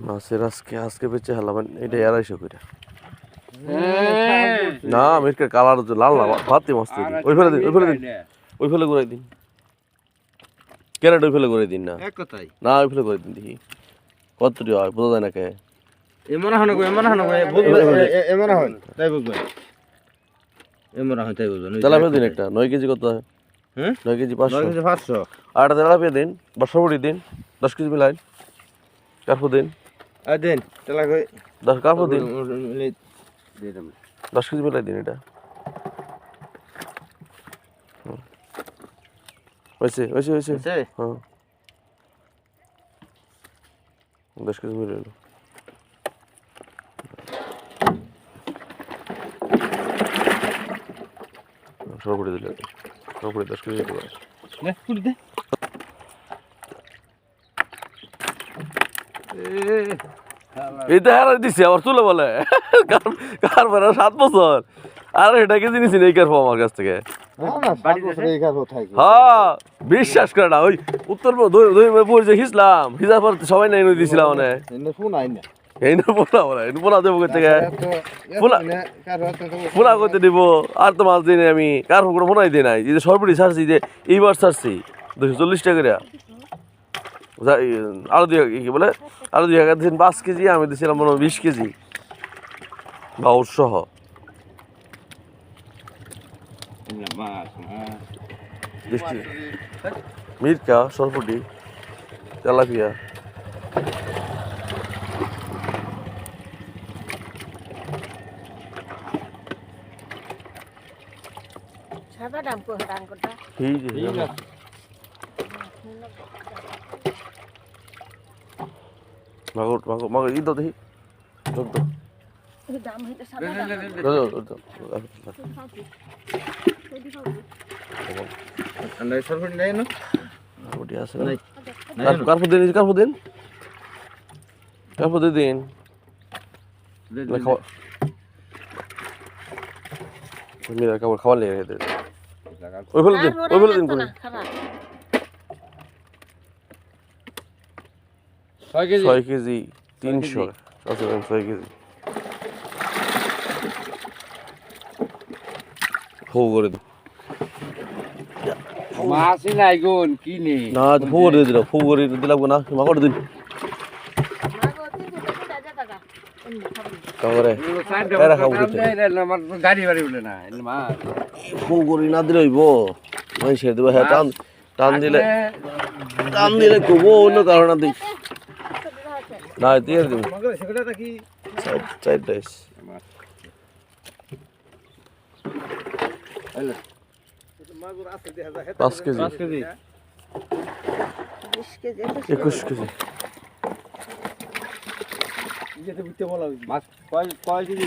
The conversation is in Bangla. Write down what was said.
মাছের আজকে বেঁচে হেলাবেন এটা 250 করে না মিরকের কালার লাল না ভাতি মাছ ওই ফেলে দিন ওই ফেলে ঘুরাই দিন ক্যারেট ওই ফেলে ঘুরাই দিন না না ওই ফেলে ঘুরাই দিন দেখি কতটি হয় বোঝা যায় না কে এমন হয় তাই বুঝবেন এমন হয় তাই বুঝবেন তেলাপিয়া দিন একটা 9 কেজি কত হয় 9 কেজি 500 আর তেলাপিয়া দিন বর্ষবড়ি দিন 10 কেজি মিলাই কার্পু দিন দেন তেলাপিয়া 10 কার্পু দিন 10 কেজি মিলাই দিন এটা হয়েছে হ্যাঁ 10 কেজি মিলাই সরপুরি দিলে সরপুরি 10 কেজি দিতে পারে পুরি দে এটা হারা দিছে আবার তুলে বলে কার পরে 7 বছর আর এটা কি জিনিস নেই কার আমার কাছ থেকে হ্যাঁ বিশ্বাস করে না ওই উত্তর দুই যে হিসলাম হিসার পর সবাই নাই দিয়েছিলাম মানে এই না পোলা বলে পোলা দেবো করতে পোলা করতে দিব আর তো মাছ দিই আমি কার কোনো মনে দিই নাই যে সরপুরি ছাড়ছি যে এইবার ছাড়ছি 240 টাকা করে আরো কি বলে আরো 2 দিন 5 কেজি আমি দিয়েছিলাম মনে 20 কেজি বাউর সহ মিরকা সরপুটি তেলাপিয়া সাদা দাম কত দাম কত ঠিক আছে মাগো ইদো দেখি যোগ দাও দাম হইতে সাদা আমরা সরপুরি নাই না সরপুটি আছে না কার্পু দিন খাওয়া মিরা খাওয়া নিয়ে রেখে দেন ওই ফেলে দিন করে 6 কেজি 300 আচ্ছা 6 কেজি ফো করে দিন মাছই নাই গুন কি নে না ফো করে দিলাম ফো করে দিলাম না মা করে দিন কাগরে এরা খাবো গাড়ি বাড়ি উঠে না মাছ ফো করে না দিলে হইব মাই ছেড়ে দেব হ্যাঁ টান দিলে কবো অন্য কারণে দিই না দিয়ে দেব সেটা কি সাইড ডাইস 5 কেজি 5 কেজি 20 কেজি 21 কেজি মাছ কয় কেজি